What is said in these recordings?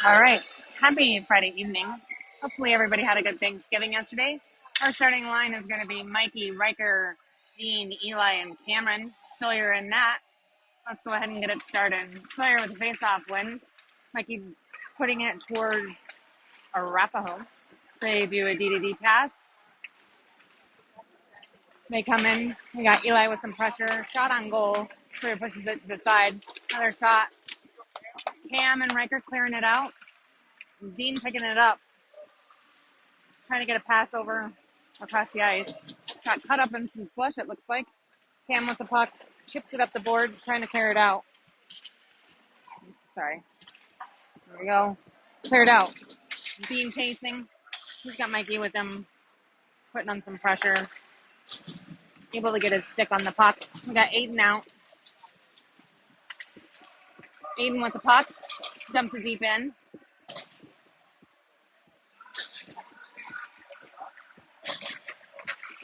All right. Happy Friday evening. Hopefully everybody had a good Thanksgiving yesterday. Our starting line is going to be Mikey, Riker, Dean, Eli, and Cameron, Sawyer, and Nat. Let's go ahead and get it started. Sawyer with a face-off win. Mikey putting it towards Arapahoe. They do a D-to-D pass. They come in. We got Eli with some pressure. Shot on goal. Sawyer pushes it to the side. Another shot. Cam and Riker clearing it out. Dean picking it up. Trying to get a pass over across the ice. Got cut up in some slush, it looks like. Cam with the puck. Chips it up the boards. Trying to clear it out. Sorry. There we go. Cleared out. Dean chasing. He's got Mikey with him. Putting on some pressure. Able to get his stick on the puck. We got Aiden out. Aiden with the puck. Dumps it deep in.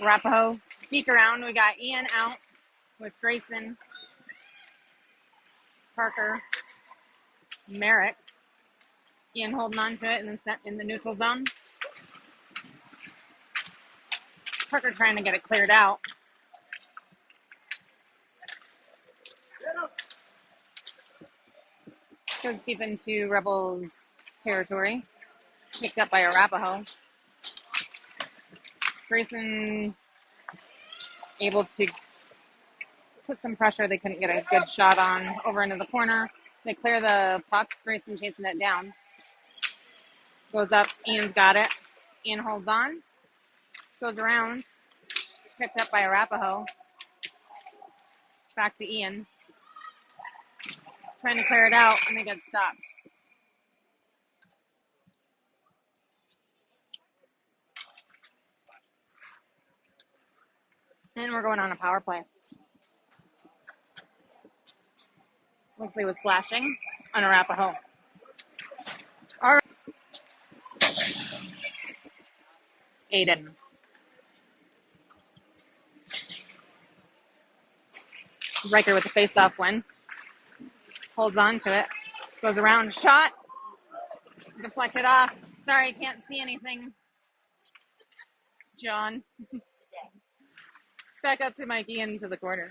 Arapahoe. Peek around. We got Ian out with Grayson. Parker. Merrick. Ian holding on to it in the neutral zone. Parker trying to get it cleared out. Goes deep into Rebels territory. Picked up by Arapahoe. Grayson able to put some pressure. They couldn't get a good shot on over into the corner. They clear the puck. Grayson chasing it down. Goes up. Ian's got it. Ian holds on. Goes around. Picked up by Arapahoe. Back to Ian. Trying to clear it out, and they get stopped. And we're going on a power play. Looks like it was slashing on Arapahoe. All right. Aiden. Riker with the face-off win. Holds on to it. Goes around. Shot. Deflected off. Sorry, can't see anything. John. Back up to Mikey into the corner.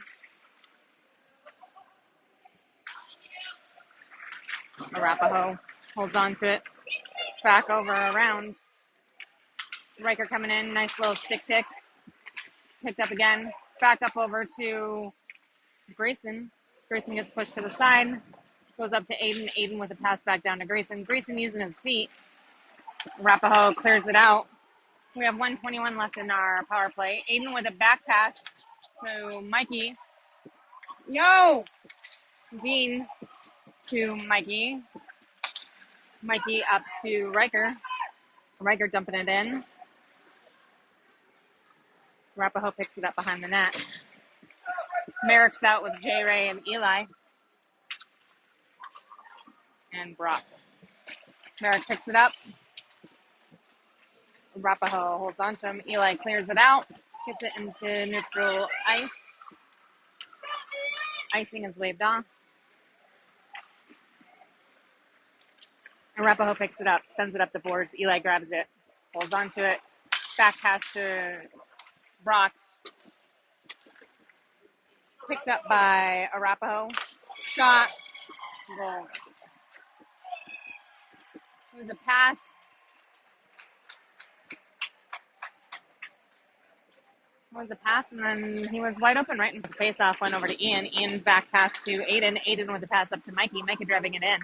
Arapahoe holds on to it. Back over around. Riker coming in. Nice little stick tick. Picked up again. Back up over to Grayson. Grayson gets pushed to the side. Goes up to Aiden. Aiden with a pass back down to Grayson. Grayson using his feet. Arapahoe clears it out. We have 1:21 left in our power play. Aiden with a back pass to Mikey. Yo! Dean to Mikey. Mikey up to Riker. Riker dumping it in. Arapahoe picks it up behind the net. Merrick's out with J. Ray and Eli. And Brock. Merrick picks it up. Arapahoe holds on to him. Eli clears it out. Gets it into neutral ice. Icing is waved off. Arapahoe picks it up. Sends it up the boards. Eli grabs it. Holds on to it. Back pass to Brock. Picked up by Arapahoe. Shot. Goal. It was a pass. It was a pass, and then he was wide open right in the face-off. Went over to Ian. Ian back pass to Aiden. Aiden with the pass up to Mikey. Mikey driving it in.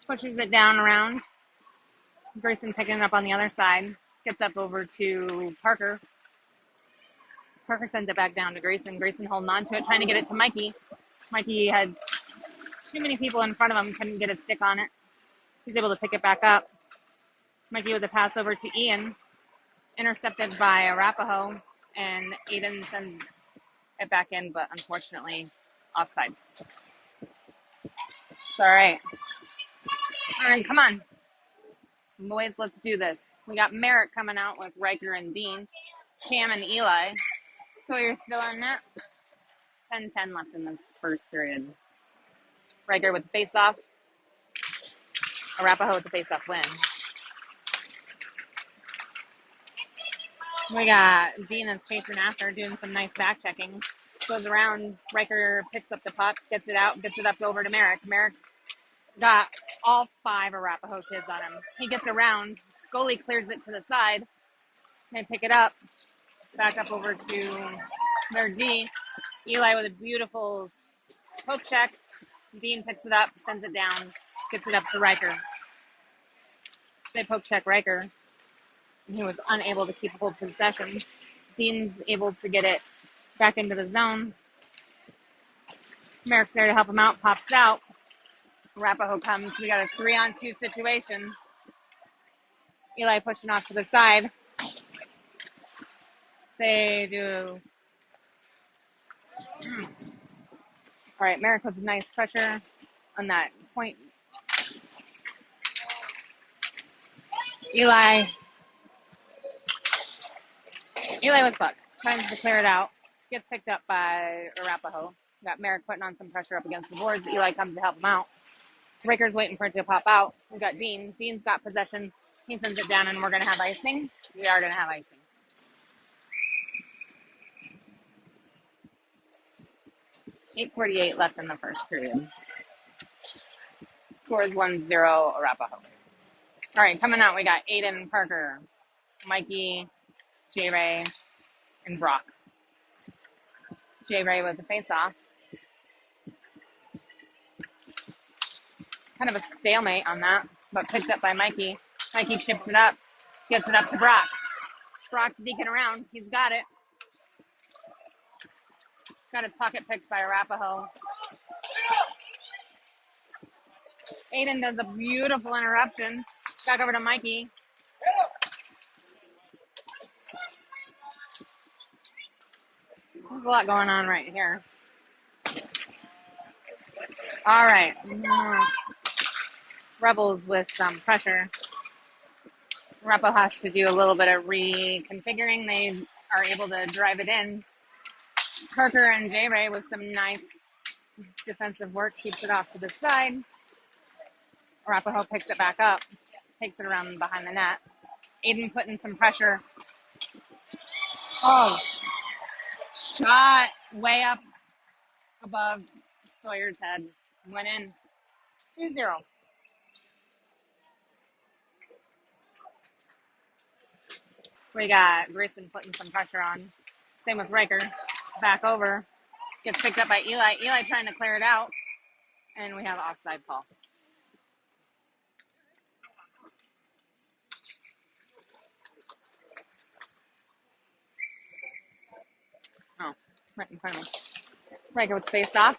Pushes it down around. Grayson picking it up on the other side. Gets up over to Parker. Parker sends it back down to Grayson. Grayson holding on to it, trying to get it to Mikey. Mikey had too many people in front of him, couldn't get a stick on it. He's able to pick it back up. Mikey with a pass over to Ian. Intercepted by Arapahoe, and Aiden sends it back in, but unfortunately offside. It's all right. All right, come on. Boys, let's do this. We got Merrick coming out with Riker and Dean. Cam and Eli. Sawyer's still on net. 10-10 left in this first period. Riker with the face-off. Arapahoe with the face-off win. We got Dean that's chasing after, doing some nice back checking. Goes around, Riker picks up the puck, gets it out, gets it up over to Merrick. Merrick's got all 5 Arapahoe kids on him. He gets around, goalie clears it to the side. They pick it up, back up over to their D. Eli with a beautiful poke check. Dean picks it up, sends it down, gets it up to Riker. They poke check Riker. He was unable to keep hold of possession. Dean's able to get it back into the zone. Merrick's there to help him out, pops out. Arapahoe comes. We got a 3-on-2 situation. Eli pushing off to the side. They do. All right, Merrick with nice pressure on that point. Eli with puck. Tries to clear it out. Gets picked up by Arapahoe. Got Merrick putting on some pressure up against the boards. Eli comes to help him out. Raker's waiting for it to pop out. We've got Dean. Dean's got possession. He sends it down, and we're going to have icing. We are going to have icing. .48 left in the first period. Score is 1-0 Arapahoe. All right, coming out, we got Aiden, Parker, Mikey, J-Ray, and Brock. J-Ray with the face-off. Kind of a stalemate on that, but picked up by Mikey. Mikey chips it up, gets it up to Brock. Brock's deking around. He's got it. Got his pocket picked by Arapahoe. Aiden does a beautiful interruption. Back over to Mikey. There's a lot going on right here. All right. Rebels with some pressure. Arapahoe has to do a little bit of reconfiguring. They are able to drive it in. Parker and J-Ray with some nice defensive work keeps it off to the side. Arapahoe picks it back up, takes it around behind the net. Aiden putting some pressure. Oh, shot way up above Sawyer's head. Went in. 2-0. We got Grayson putting some pressure on. Same with Riker. Back over. Gets picked up by Eli. Eli trying to clear it out. And we have offside call. Oh, right in front of me. Riker with the face-off.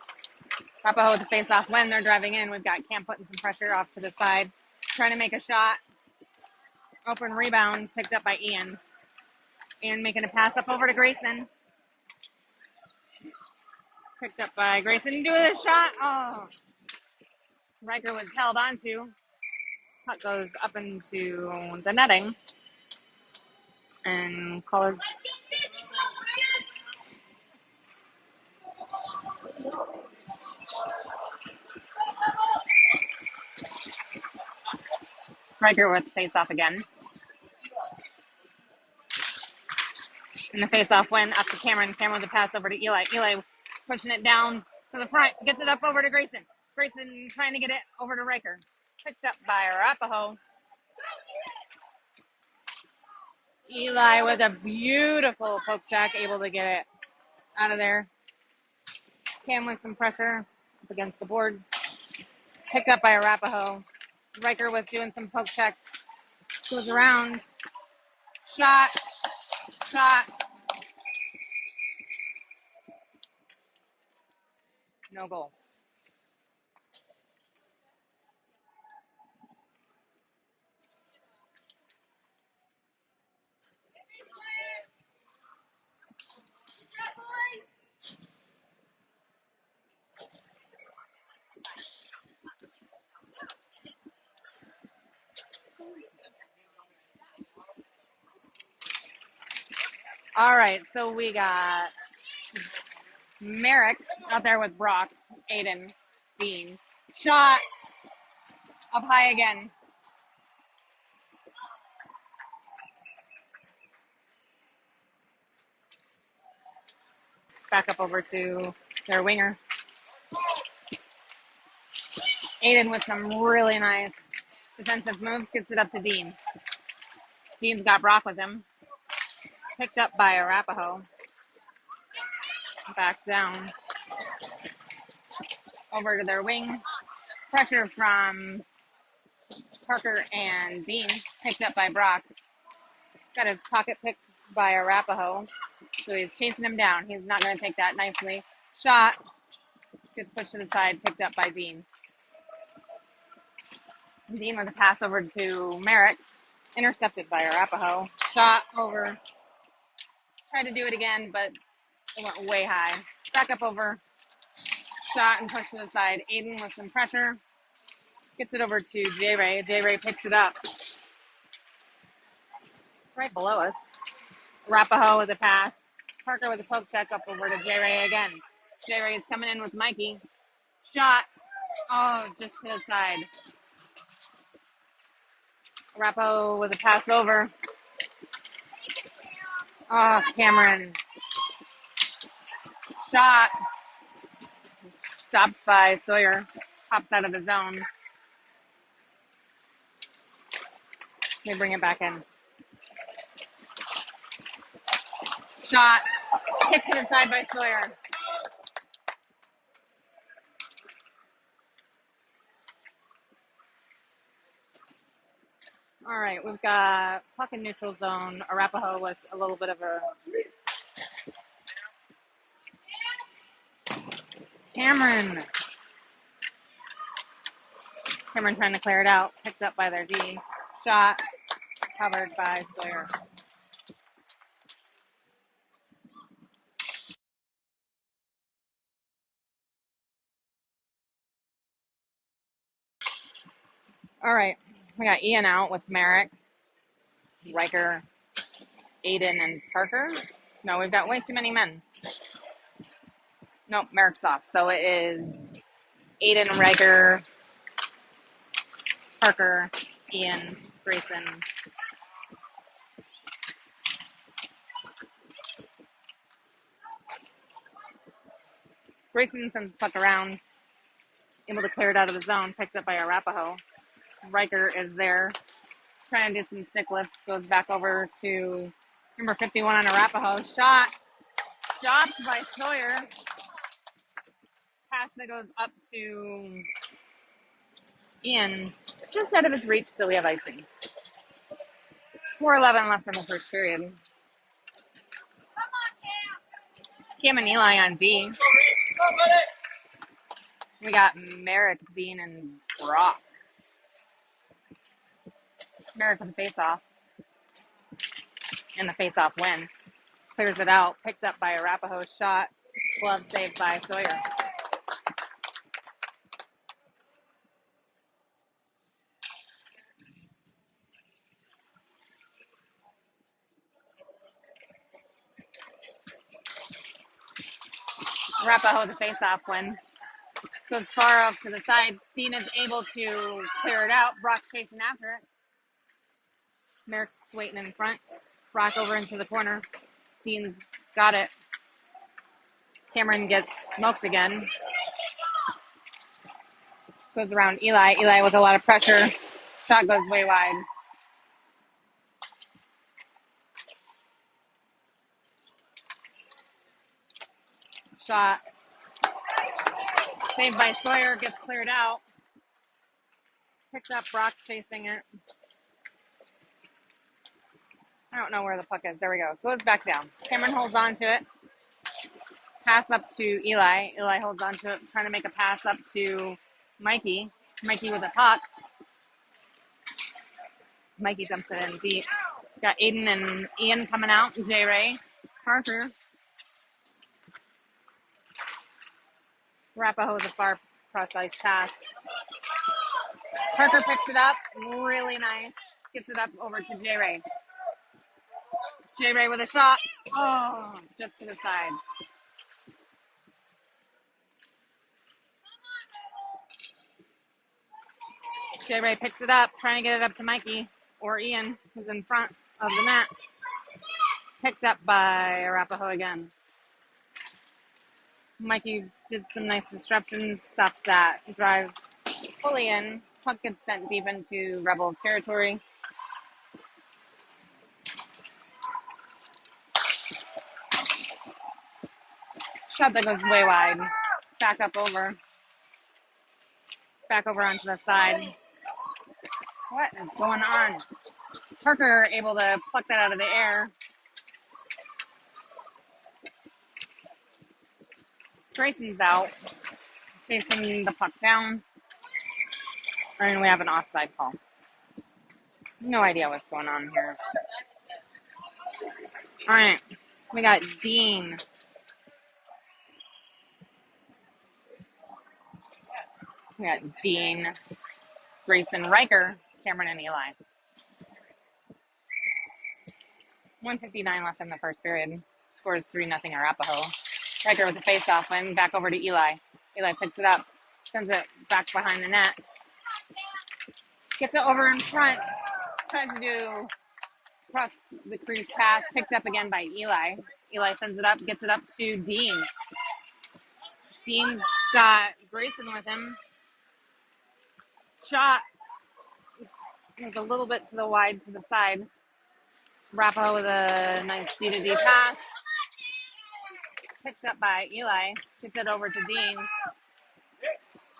Arapahoe with the face-off when they're driving in. We've got Cam putting some pressure off to the side. Trying to make a shot. Open rebound. Picked up by Ian. Ian making a pass up over to Grayson. Picked up by Grayson. Doing a shot. Oh. Riker was held onto. Puck goes up into the netting. And calls. Riker with face-off again. And the face-off went up to Cameron. Cameron with a pass over to Eli. Eli pushing it down to the front. Gets it up over to Grayson. Grayson trying to get it over to Riker. Picked up by Arapahoe. Eli with a beautiful poke check, able to get it out of there. Cam with some pressure up against the boards. Picked up by Arapahoe. Riker was doing some poke checks. Goes around. Shot. No goal. All right, so we got Merrick out there with Brock, Aiden, Dean. Shot Up high again. Back up over to their winger. Aiden with some really nice defensive moves gets it up to Dean. Dean's got Brock with him. Picked up by Arapahoe. Back down. Over to their wing. Pressure from Parker and Dean. Picked up by Brock. Got his pocket picked by Arapahoe. So he's chasing him down. He's not going to take that nicely. Shot. Gets pushed to the side. Picked up by Dean. Dean with a pass over to Merrick. Intercepted by Arapahoe. Shot over. Tried to do it again, but it went way high. Back up over. Shot and push to the side. Aiden with some pressure. Gets it over to J-Ray. J-Ray picks it up. Right below us. Arapahoe with a pass. Parker with a poke check up over to J-Ray again. J-Ray is coming in with Mikey. Shot. Oh, just to the side. Arapahoe with a pass over. Oh, Cameron. Shot. Stopped by Sawyer. Pops out of the zone. They bring it back in. Shot. Kick to the side by Sawyer. All right, we've got puck in neutral zone. Arapahoe with a little bit of a... Cameron trying to clear it out. Picked up by their D. Shot. Covered by Sawyer. All right, we got Ian out with Merrick, Riker, Aiden, and Parker. No, we've got way too many men. Nope, Merrick's off. So it is Aiden, Riker, Parker, Ian, Grayson. Grayson sends the puck around, able to clear it out of the zone, picked up by Arapahoe. Riker is there, trying to do some stick lifts, goes back over to number 51 on Arapahoe. Shot, stopped by Sawyer. Pass that goes up to Ian, just out of his reach, so we have icing. 4:11 left in the first period. Cam and Eli on D. We got Merrick, Dean, and Brock. Merrick with a face-off. And the face-off win. Clears it out. Picked up by Arapahoe. Shot. Glove saved by Sawyer. Arapahoe the face-off win. Goes far off to the side. Dean is able to clear it out. Brock's chasing after it. Merrick's waiting in front. Brock over into the corner. Dean's got it. Cameron gets smoked again. Goes around Eli. Eli with a lot of pressure. Shot goes way wide. Shot. Saved by Sawyer. Gets cleared out. Picked up. Brock's chasing it. I don't know where the puck is. There we go. Goes back down. Cameron holds on to it. Pass up to Eli. Eli holds on to it, trying to make a pass up to Mikey. Mikey with a puck. Mikey dumps it in deep. Got Aiden and Ian coming out. J-Ray. Parker. Arapahoe with a far cross ice pass. Parker picks it up. Really nice. Gets it up over to J-Ray. J-Ray with a shot. Oh, just to the side. J. Ray picks it up, trying to get it up to Mikey or Ian, who's in front of the net. Picked up by Arapahoe again. Mikey did some nice disruptions, stopped that drive fully in. Puck gets sent deep into Rebels territory. Shot that goes way wide. Back over onto the side. What is going on? Parker able to pluck that out of the air. Grayson's out, chasing the puck down. And we have an offside call. No idea what's going on here. All right, we got Dean. We got Dean, Grayson, Riker, Cameron, and Eli. 1:59 left in the first period. Scores 3-0 Arapahoe. Riker with the face-off and back over to Eli. Eli picks it up, sends it back behind the net. Gets it over in front. Tries to do cross the crease pass. Picked up again by Eli. Eli sends it up, gets it up to Dean. Dean's got Grayson with him. Shot was a little bit to the wide to the side. Arapahoe with a nice D-to-D pass. Picked up by Eli. Gets it over to Dean.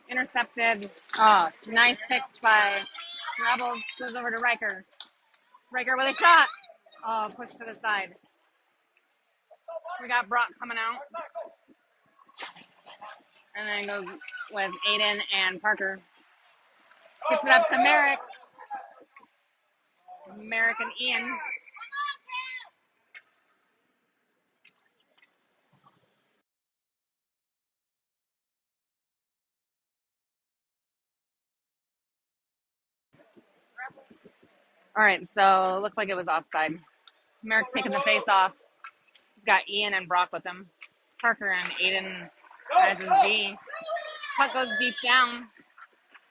Intercepted. Oh, nice pick by Rebels. Goes over to Riker. Riker with a shot. Oh, push to the side. We got Brock coming out. And then goes with Aiden and Parker. Gets it up to Merrick. Merrick and Ian. All right, so looks like it was offside. Merrick taking the face off. Got Ian and Brock with him. Parker and Aiden as his D. Puck goes deep down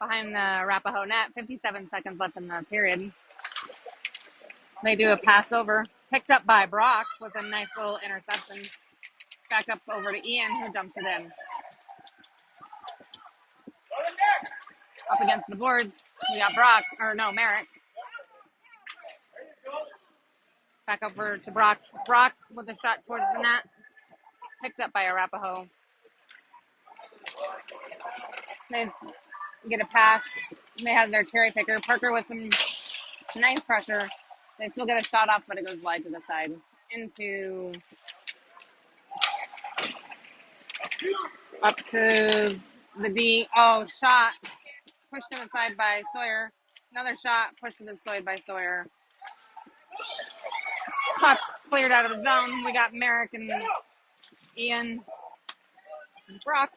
behind the Arapahoe net. 57 seconds left in the period. They do a pass over. Picked up by Brock with a nice little interception. Back up over to Ian, who dumps it in. Up against the boards, we got Merrick. Back over to Brock. Brock with a shot towards the net. Picked up by Arapahoe. They get a pass. They have their cherry picker. Parker with some nice pressure. They still get a shot off, but it goes wide to the side. Into up to the D. Oh, shot. Pushed to the side by Sawyer. Another shot. Pushed to the side by Sawyer. Puck cleared out of the zone. We got Merrick and Ian and Brock.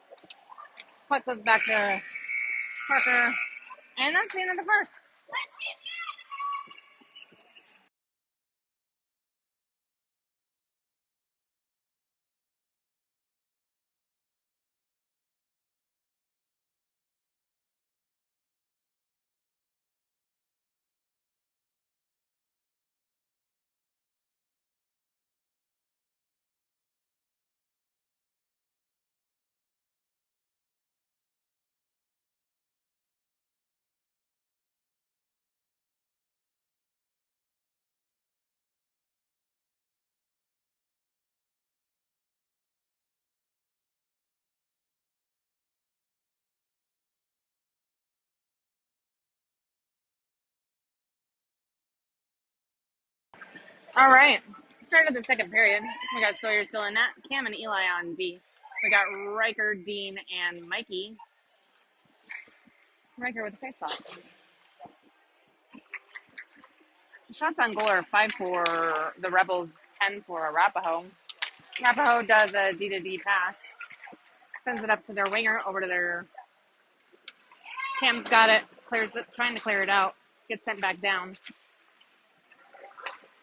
Puck goes back to Parker. And that's the end of the first. All right. Started the second period. So we got Sawyer still in net. Cam and Eli on D. We got Riker, Dean, and Mikey. Riker with the face-off. Shots on goal are 5 for the Rebels, 10 for Arapahoe. Arapahoe does a D-to-D pass. Sends it up to their winger, over to their... Cam's got it. Clears it, trying to clear it out. Gets sent back down.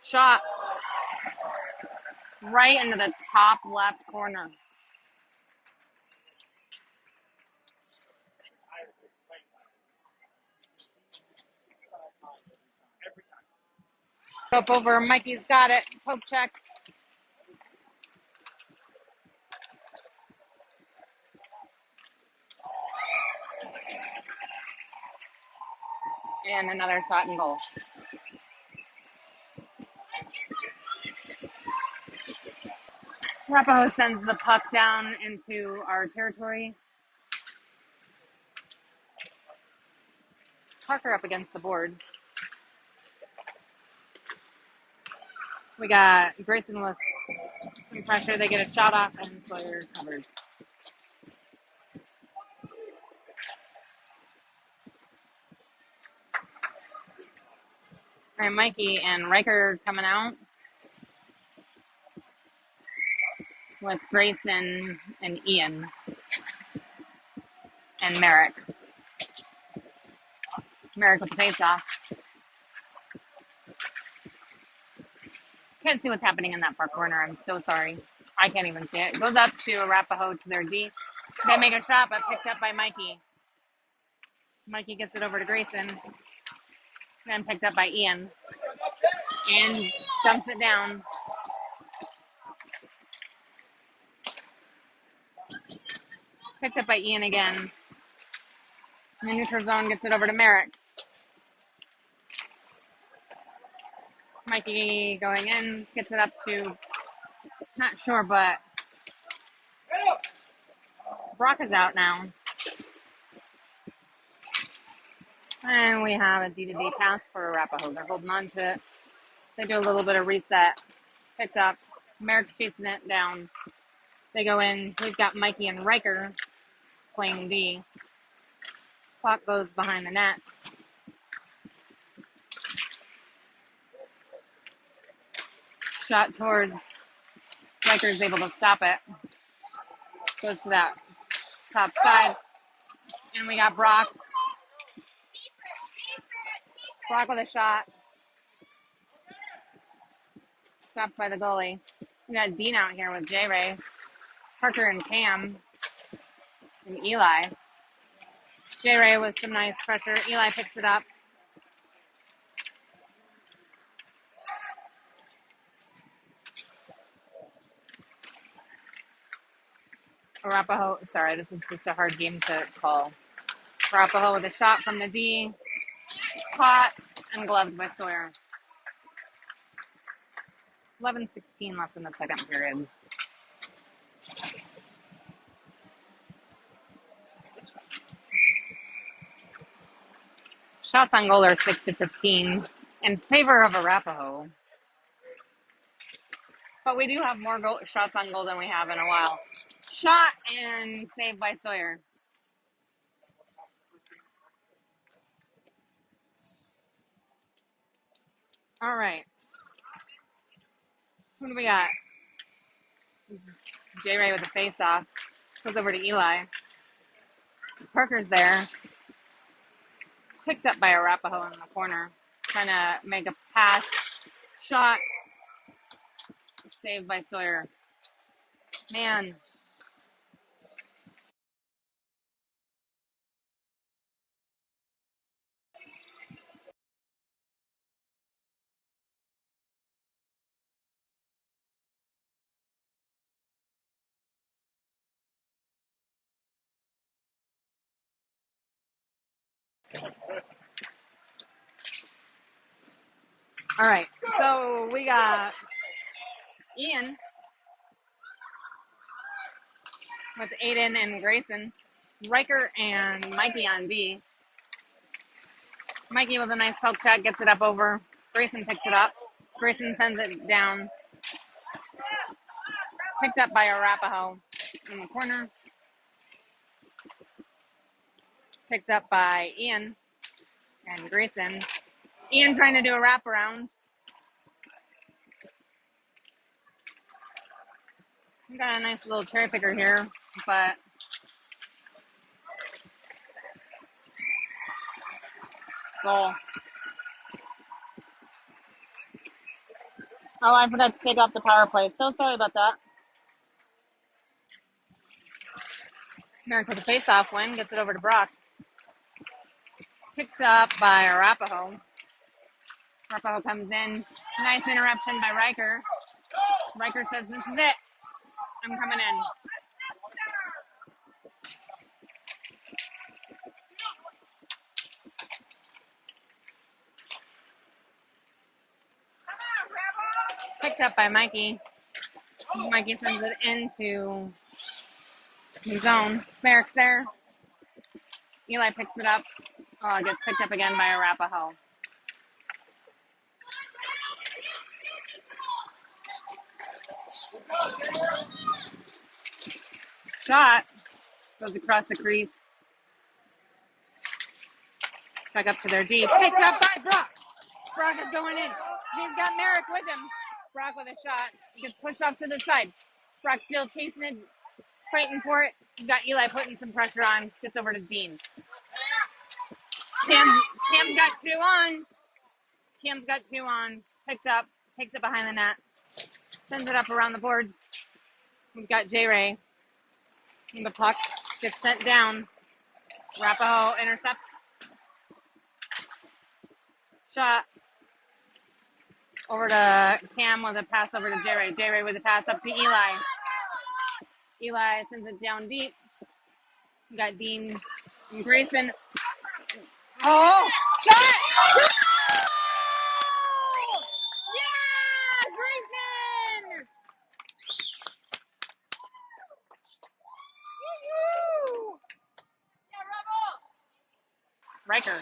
Shot. Right into the top left corner. Up over, Mikey's got it. Poke check. And another shot and goal. Arapahoe sends the puck down into our territory. Parker up against the boards. We got Grayson with some pressure. They get a shot off and Sawyer covers. All right, Mikey and Riker coming out with Grayson and Ian and Merrick. Merrick with the face-off. Can't see what's happening in that far corner. I'm so sorry. I can't even see it. Goes up to Arapahoe to their D. They make a shot, but picked up by Mikey. Mikey gets it over to Grayson. Then picked up by Ian. And dumps it down. Picked up by Ian again. In the neutral zone, gets it over to Merrick. Mikey going in, gets it up to, not sure, but Brock is out now. And we have a D-to-D pass for Arapahoe. They're holding on to it. They do a little bit of reset. Picked up. Merrick's chasing it down. They go in. We've got Mikey and Riker playing D. Clock goes behind the net. Shot towards Riker's able to stop it. Goes to that top side. And we got Brock. Brock with a shot. Stopped by the goalie. We got Dean out here with J-Ray. Parker and Cam. And Eli. J-Ray with some nice pressure. Eli picks it up. Arapahoe, sorry, this is just a hard game to call. Arapahoe with a shot from the D. Caught and gloved by Sawyer. 11:16 left in the second period. Shots on goal are 6-15 in favor of Arapahoe. But we do have more shots on goal than we have in a while. Shot and saved by Sawyer. All right. Who do we got? J-Ray with a face-off. Goes over to Eli. Parker's there. Picked up by Arapahoe in the corner. Trying to make a pass. Shot. Saved by Sawyer. Man. All right. So we got Ian with Aiden and Grayson. Riker and Mikey on D. Mikey with a nice poke check, gets it up over. Grayson picks it up. Grayson sends it down. Picked up by Arapahoe in the corner. Picked up by Ian and Grayson. Ian trying to do a wraparound. We got a nice little cherry picker here, but goal. Oh, I forgot to take off the power play. So sorry about that. Merrick with a face-off win, gets it over to Brock. Picked up by Arapahoe. Arapahoe comes in. Nice interruption by Riker. Riker says, this is it. I'm coming in. Picked up by Mikey. Mikey sends it into the zone. Merrick's there. Eli picks it up. Oh, it gets picked up again by Arapahoe. Shot goes across the crease. Back up to their D. Picked up by Brock. Brock is going in. He's got Merrick with him. Brock with a shot. He gets pushed off to the side. Brock still chasing it, fighting for it. He's got Eli putting some pressure on. Gets over to Dean. Cam's got two on. Cam's got two on. Picked up. Takes it behind the net. Sends it up around the boards. We've got J-Ray. And the puck gets sent down. Arapahoe intercepts. Shot. Over to Cam with a pass over to J-Ray. J-Ray with a pass up to Eli. Eli sends it down deep. We got Dean and Grayson. Oh, shot! Yeah, Grayson! Woo-hoo! Riker.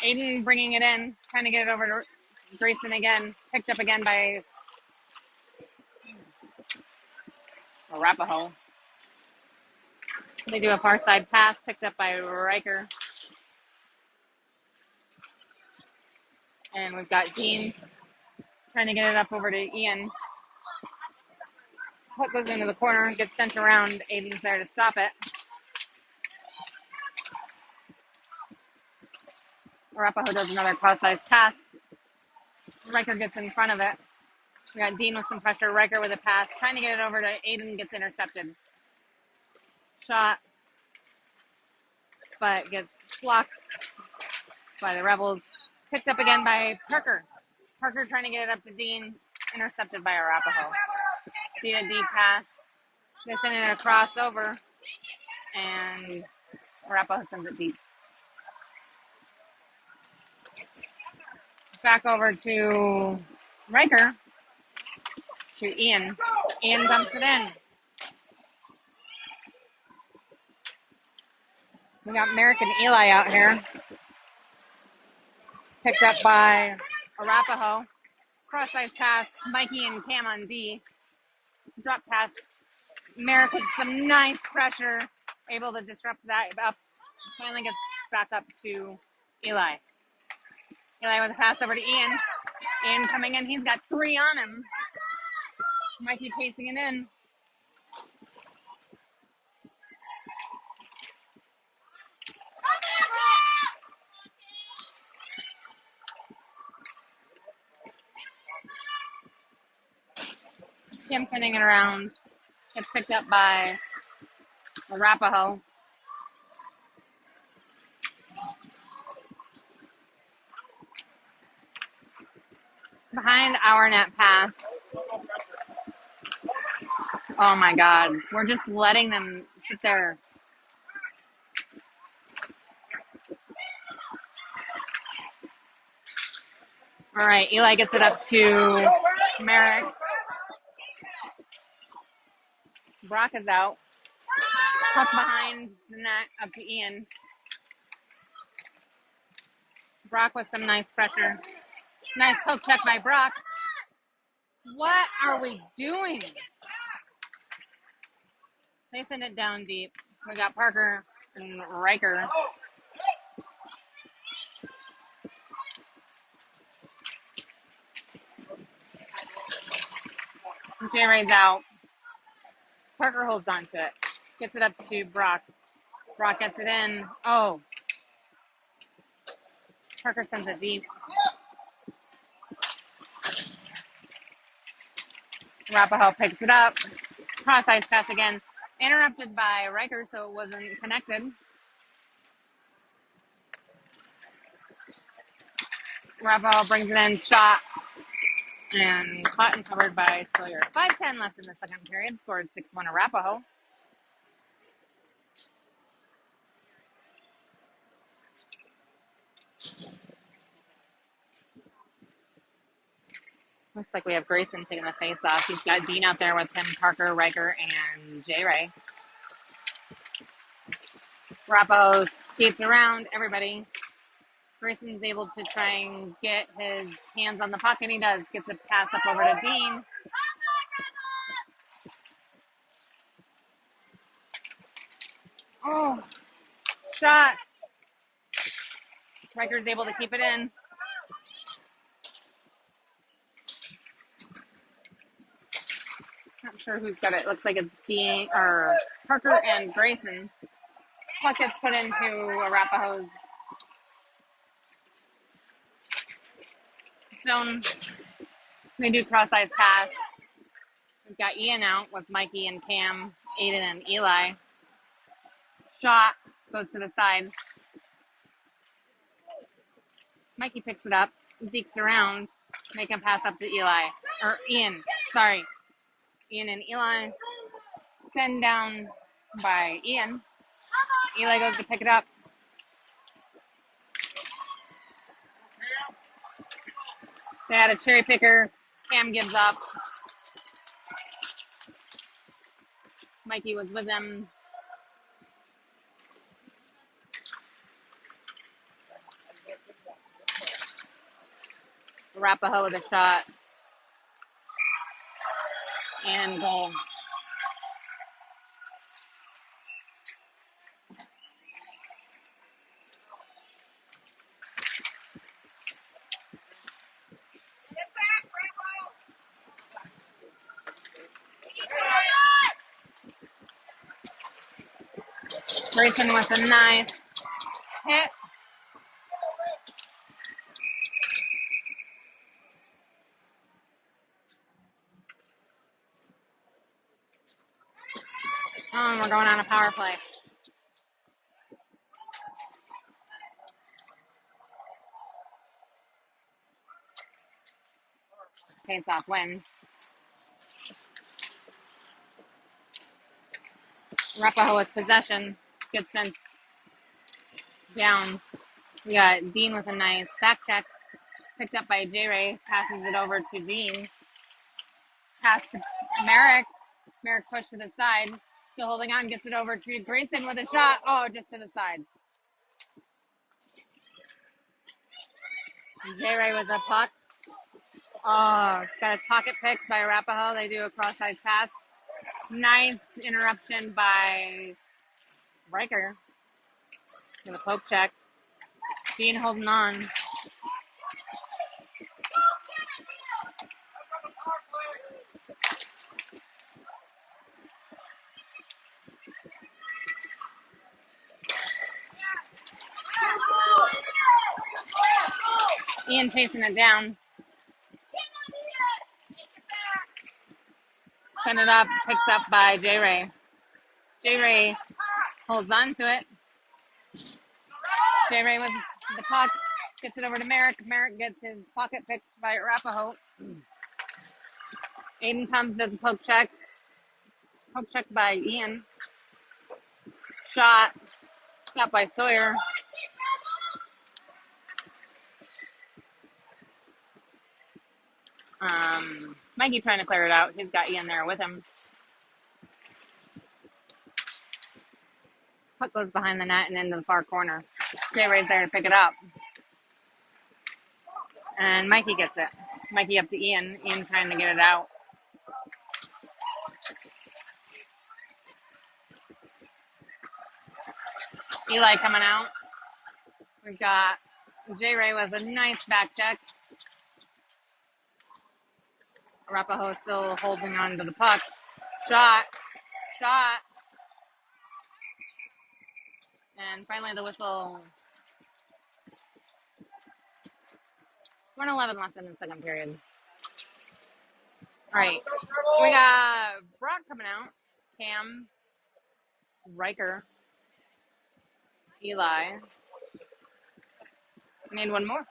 Aiden bringing it in, trying to get it over to Grayson again. Picked up again by Arapahoe. They do a far side pass, picked up by Riker. And we've got Dean trying to get it up over to Ian. Puck goes into the corner, gets sent around. Aiden's there to stop it. Arapahoe does another cross-size pass. Riker gets in front of it. We got Dean with some pressure. Riker with a pass. Trying to get it over to Aiden. Gets intercepted. Shot. But gets blocked by the Rebels. Picked up again by Parker. Parker trying to get it up to Dean. Intercepted by Arapahoe. See a deep pass. They send it across over. And Arapahoe sends it deep. Back over to Riker. To Ian. Ian dumps it in. We got Merrick and Eli out here. Picked up by Arapahoe. Cross-ice pass. Mikey and Cam on D. Drop pass. Merrick with some nice pressure. Able to disrupt that up. Finally gets back up to Eli. Eli with a pass over to Ian. Ian coming in. He's got three on him. Mikey chasing it in. Kim sending it around. Gets picked up by Arapahoe. Behind our net pass. Oh my God. We're just letting them sit there. All right. Eli gets it up to Merrick. Brock is out. Puck behind the net up to Ian. Brock with some nice pressure. Nice poke check by Brock. What are we doing? They send it down deep. We got Parker and Riker. J-Ray's out. Parker holds on to it. Gets it up to Brock. Brock gets it in. Oh. Parker sends it deep. Arapahoe picks it up. Cross-ice pass again. Interrupted by Riker, so it wasn't connected. Arapahoe brings it in, shot, and caught and covered by Sawyer. 5:10 left in the second period. Scored 6-1 Arapahoe. Looks like we have Grayson taking the face off. He's got Dean out there with him, Parker, Riker, and J. Ray. Arapahoe skates around everybody. Grayson's able to try and get his hands on the puck, and he does. Gets a pass up over to Dean. Oh, shot. Riker's able to keep it in. Not sure who's got it. Looks like it's Dean or Parker and Grayson. Puck gets put into Arapahoe's zone. They do cross-ice pass. We've got Ian out with Mikey and Cam, Aiden and Eli. Shot goes to the side. Mikey picks it up, dekes around, make a pass up to Eli. Or Ian, sorry. Ian and Eli send down by Ian. Eli goes to pick it up. They had a cherry picker. Cam gives up. Mikey was with them. Arapahoe with a shot. And goal. Grayson with a nice hit. Oh, and we're going on a power play. Face-off win. Arapahoe with possession. Gets sent down. We got Dean with a nice back check. Picked up by J-Ray. Passes it over to Dean. Pass to Merrick. Merrick pushed to the side. Still holding on. Gets it over to Grayson with a shot. Oh, just to the side. J-Ray with a puck. Oh, got his pocket picked by Arapahoe. They do a cross-ice pass. Nice interruption by Riker. With a poke check. Dean holding on. Ian chasing it down. Send it up, picks up by J-Ray. J-Ray holds on to it. J-Ray with the puck, gets it over to Merrick. Merrick gets his pocket picked by Arapahoe. Aiden comes, does a poke check. Poke check by Ian. Shot. Stopped by Sawyer. Mikey trying to clear it out. He's got Ian there with him. Puck goes behind the net and into the far corner. J-Ray's there to pick it up. And Mikey gets it. Mikey up to Ian. Ian trying to get it out. Eli coming out. We've got J-Ray with a nice back check. Arapahoe still holding on to the puck. Shot. And finally the whistle. 1:11 left in the second period. All right. We got Brock coming out. Cam. Riker. Eli. Need one more.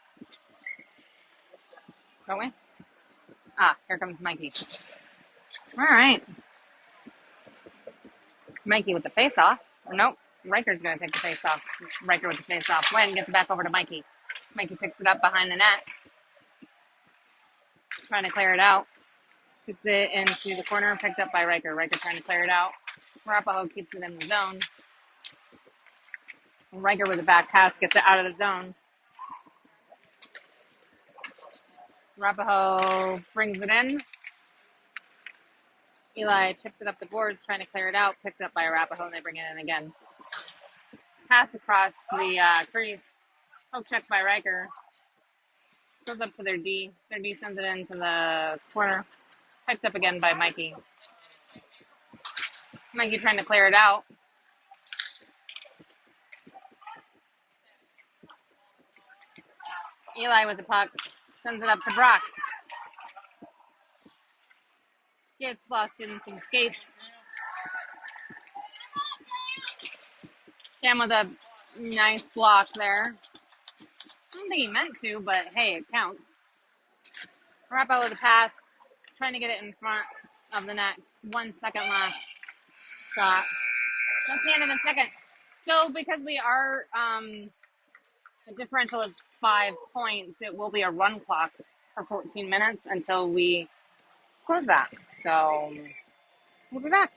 Don't we? Ah, here comes Mikey. All right. Mikey with the face off. Nope. Riker's going to take the face off. Riker with the face off. Win gets it back over to Mikey. Mikey picks it up behind the net. Trying to clear it out. Gets it into the corner. Picked up by Riker. Riker trying to clear it out. Arapahoe keeps it in the zone. Riker with a back pass gets it out of the zone. Arapahoe brings it in. Eli chips it up the boards, trying to clear it out. Picked up by Arapahoe, and they bring it in again. Pass across the crease. Poke check by Riker. Goes up to their D. Their D sends it into the corner. Picked up again by Mikey. Mikey trying to clear it out. Eli with the puck. Sends it up to Brock. Gets lost in some skates. Cam with a nice block there. I don't think he meant to, but hey, it counts. Arapahoe with a pass. Trying to get it in front of the net. 1 second left. Shot. That's the end of the second. So because we are, the differential is 5 points, it will be a run clock for 14 minutes until we close that. So we'll be back.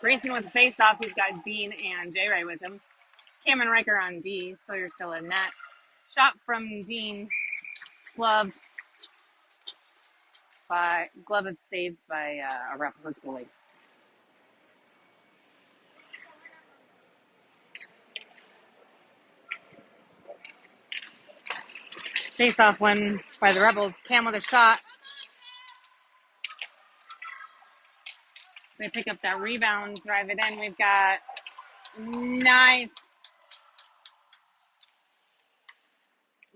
Grayson with the face-off. He's got Dean and J-Ray with him. Cam and Riker on D. Sawyer's still in net. Shot from Dean. Gloved and saved by Arapahoe's goalie. Face-off win by the Rebels. Cam with a shot. They pick up that rebound, drive it in. We've got nice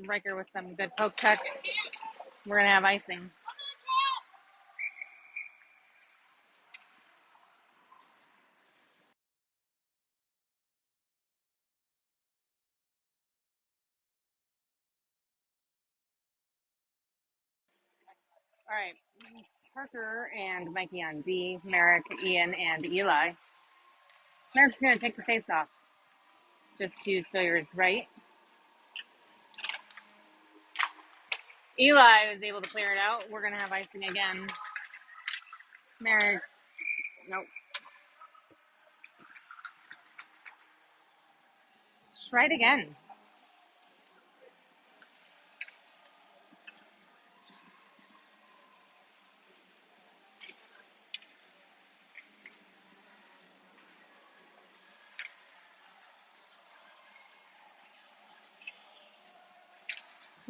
Riker with some good poke checks. We're going to have icing. All right. Parker and Mikey on D. Merrick, Ian, and Eli. Merrick's going to take the face off. Just to Sawyer's right. Eli was able to clear it out. We're going to have icing again. Merrick. Nope. Let's try it again.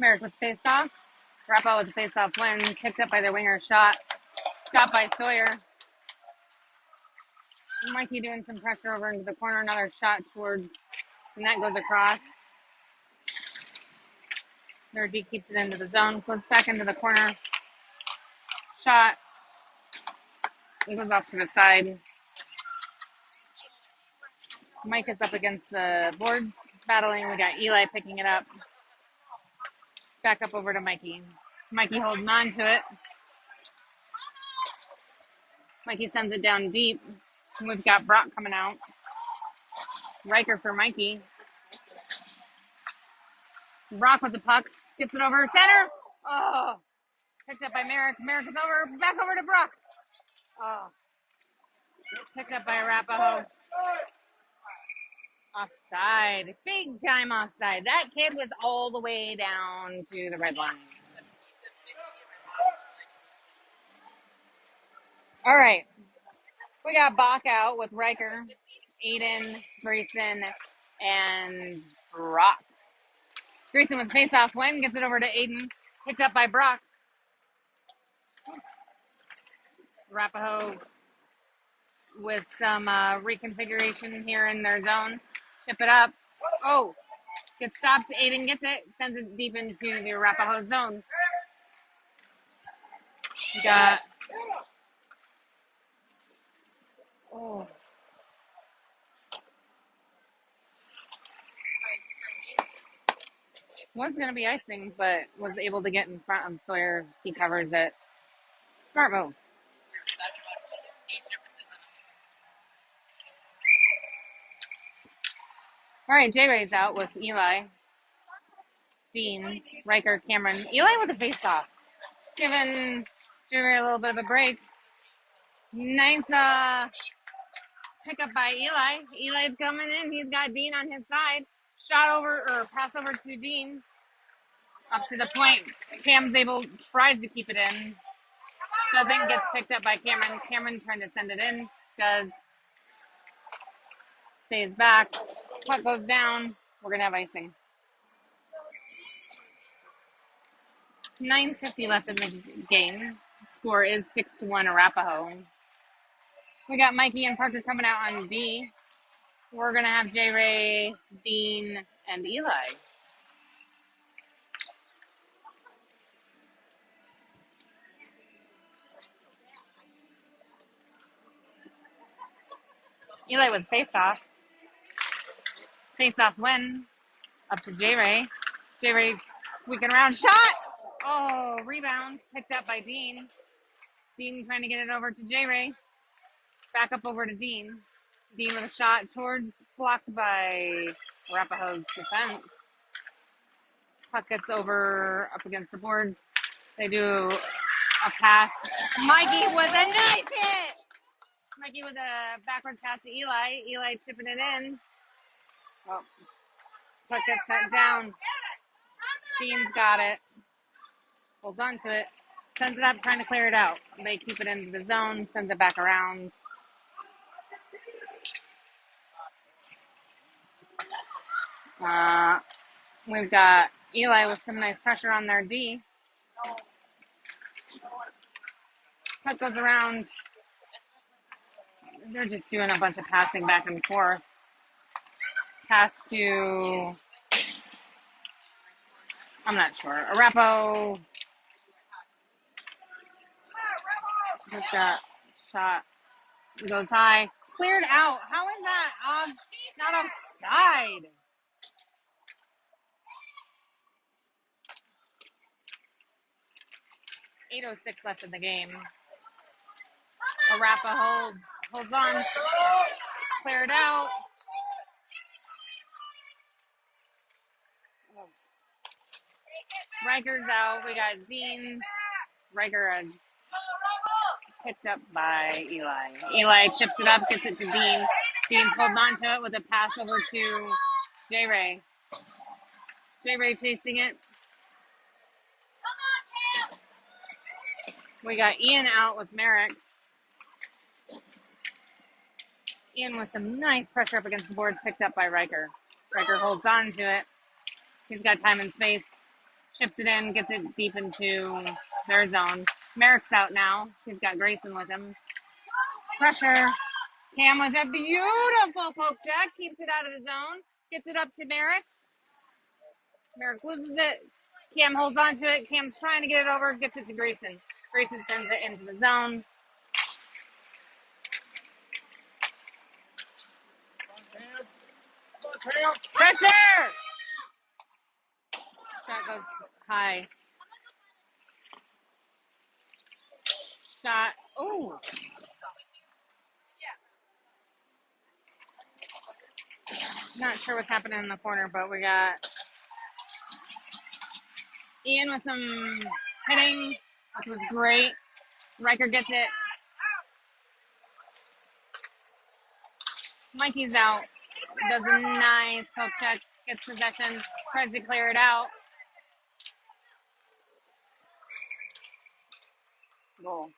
Merrick with the face off. Arapahoe with the face off win. Picked up by the winger shot. Stopped by Sawyer. Mikey doing some pressure over into the corner. Another shot towards the net goes across. Their D keeps it into the zone. Goes back into the corner. Shot. It goes off to the side. Mike is up against the boards, battling. We got Eli picking it up. Back up over to Mikey. Mikey holding on to it. Mikey sends it down deep. We've got Brock coming out. Riker for Mikey. Brock with the puck. Gets it over center. Oh. Picked up by Merrick. Merrick is over. Back over to Brock. Oh. Picked up by Arapahoe. Offside. Big time offside. That kid was all the way down to the red line. All right. We got Bach out with Riker, Aiden, Grayson, and Brock. Grayson with face-off win, gets it over to Aiden, picked up by Brock. Oops. Arapahoe with some reconfiguration here in their zone. Chip it up. Oh, gets stopped. Aiden gets it, sends it deep into the Arapahoe zone. We got. Oh. Was going to be icing, but was able to get in front of Sawyer. He covers it. Smart move. All right, J-Ray's out with Eli, Dean, Riker, Cameron. Eli with a face-off. Giving J-Ray a little bit of a break. Nice pickup by Eli. Eli's coming in. He's got Dean on his side. Shot over, or pass over to Dean. Up to the point. Tries to keep it in. Doesn't, gets picked up by Cameron. Cameron trying to send it in. Does. Stays back. Puck goes down. We're going to have icing. 9:50 left in the game. Score is 6-1 Arapahoe. We got Mikey and Parker coming out on D. We're going to have J-Ray, Dean, and Eli. Eli with face-off. Face-off win. Up to J-Ray. J-Ray squeaking around. Shot! Oh, rebound. Picked up by Dean. Dean trying to get it over to J-Ray. Back up over to Dean. Dean with a shot towards, blocked by Arapahoe's defense. Puck gets over up against the boards. They do a pass. Mikey with a nice hit! Mikey with a backwards pass to Eli. Eli chipping it in. Oh, puck gets sent down. Dean's got it. Holds on to it. Sends it up, trying to clear it out. They keep it into the zone. Sends it back around. We've got Eli with some nice pressure on their D. Puck goes around. They're just doing a bunch of passing back and forth. Pass to, I'm not sure. Arapahoe. Just got shot. It goes high. Cleared out. How is that not offside? .806 left in the game. Arapahoe holds on. Cleared out. Riker's out. We got Dean. Riker picked up by Eli. Eli chips it up, gets it to Dean. Dean's holding on to it with a pass over to J-Ray. J-Ray chasing it. We got Ian out with Merrick. Ian with some nice pressure up against the boards, picked up by Riker. Riker holds on to it. He's got time and space. Chips it in, gets it deep into their zone. Merrick's out now. He's got Grayson with him. Pressure. Cam with a beautiful poke check. Keeps it out of the zone. Gets it up to Merrick. Merrick loses it. Cam holds on to it. Cam's trying to get it over. Gets it to Grayson. Grayson sends it into the zone. Pressure! Shot goes high. Shot. Oh. Not sure what's happening in the corner, but we got Ian with some hitting, which was great. Riker gets it. Mikey's out. Does a nice poke check. Gets possession. Tries to clear it out. Goal.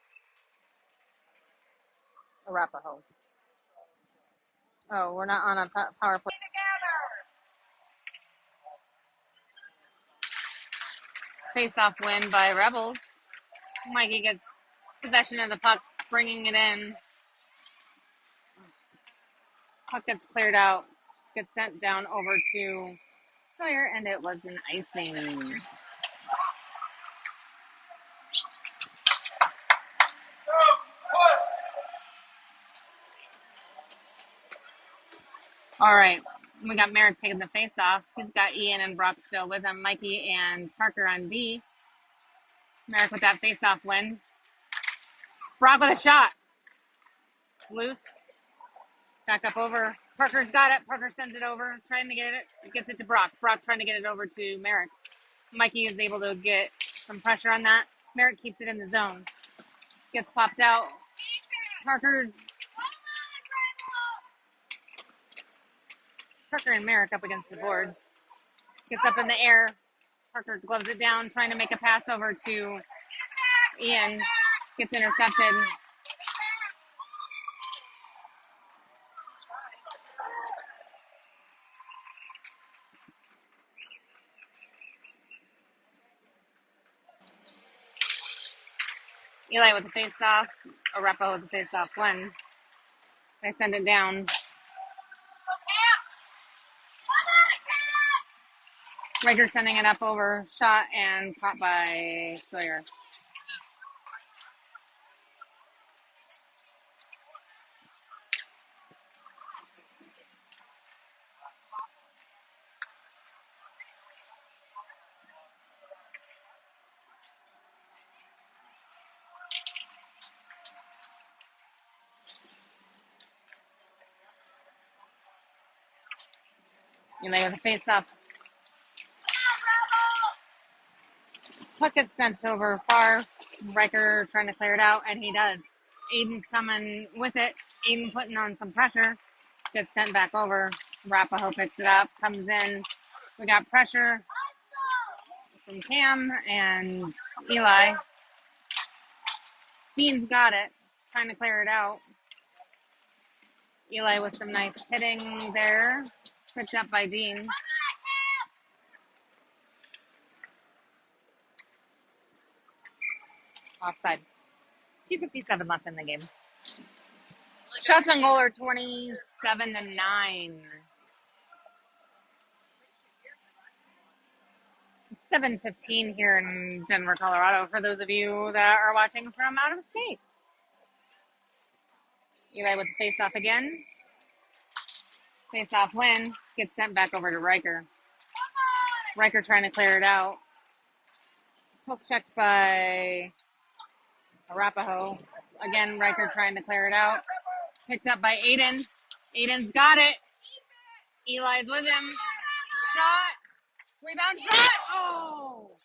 Arapahoe. Oh, we're not on a power play. Face-off win by Rebels. Mikey gets possession of the puck, bringing it in. Puck gets cleared out, gets sent down over to Sawyer, and it was an icing. All right, we got Merrick taking the face-off. He's got Ian and Brock still with him. Mikey and Parker on D. Merrick with that face-off win. Brock with a shot. It's loose. Back up over. Parker's got it. Parker sends it over, trying to get it. Gets it to Brock. Brock trying to get it over to Merrick. Mikey is able to get some pressure on that. Merrick keeps it in the zone. Gets popped out. Parker and Merrick up against the boards. Gets up in the air. Parker gloves it down, trying to make a pass over to Ian. Gets intercepted. Eli with the face-off. Arapahoe with the face-off win. They send it down. Rager sending it up over. Shot and caught by Sawyer. Eli with the face-off. Puck gets sent over far. Riker trying to clear it out, and he does. Aiden's coming with it. Aiden putting on some pressure. Gets sent back over. Arapahoe picks it up, comes in. We got pressure from Cam and Eli. Dean's got it. Trying to clear it out. Eli with some nice hitting there. Picked up by Dean. Offside. 2:57 left in the game. Shots on goal are 27-9. 7:15 here in Denver, Colorado, for those of you that are watching from out of state. Eli with the face-off again. Face-off win. Gets sent back over to Riker. Riker trying to clear it out. Poke checked by Arapahoe. Again, Riker trying to clear it out. Picked up by Aiden. Aiden's got it. Eli's with him. Shot. Rebound shot. Oh!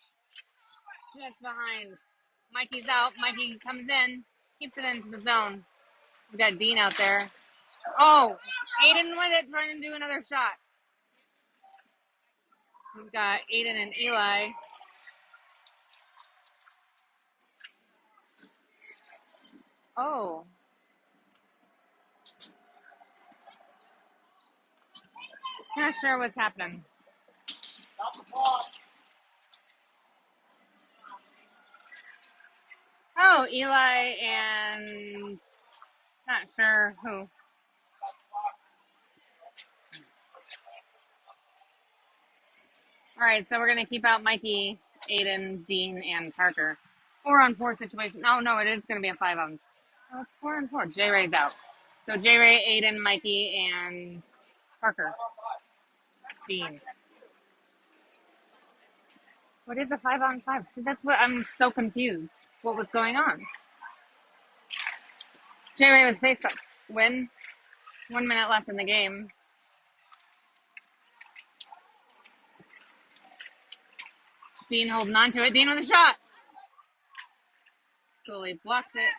Just behind. Mikey's out. Mikey comes in. Keeps it into the zone. We got Dean out there. Oh! Aiden with it, trying to do another shot. We've got Aiden and Eli. Oh. Not sure what's happening. Oh, Eli and not sure who. All right, so we're going to keep out Mikey, Aiden, Dean, and Parker. 4-on-4 situation. Oh, no, it is going to be a 5-on. Oh, it's 4-on-4. J-Ray's out. So J-Ray, Aiden, Mikey, and Parker. Dean. What is a 5-on-5? See, that's what I'm so confused. What was going on? J-Ray with face-up. Win. 1 minute left in the game. Dean holding on to it. Dean with a shot. Goalie blocks it.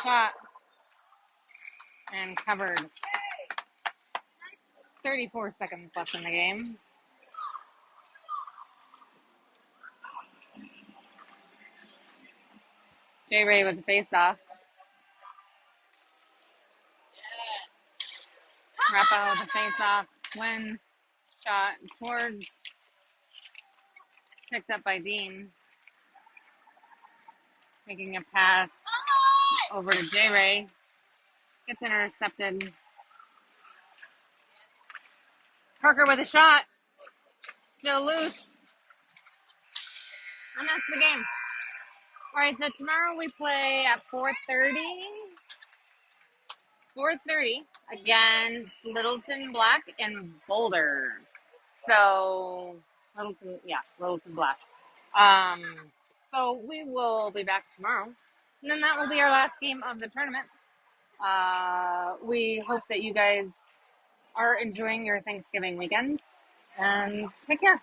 shot and covered. 34 seconds left in the game. J. Ray with the face-off. Arapahoe with the face-off. Win. Shot towards. Picked up by Dean. Making a pass over to J. Ray. Gets intercepted. Parker with a shot. Still loose. And that's the game. All right, so tomorrow we play at 4:30. 4:30 against Littleton Black and Boulder. So Littleton Black. So we will be back tomorrow, and then that will be our last game of the tournament. We hope that you guys are enjoying your Thanksgiving weekend, and take care.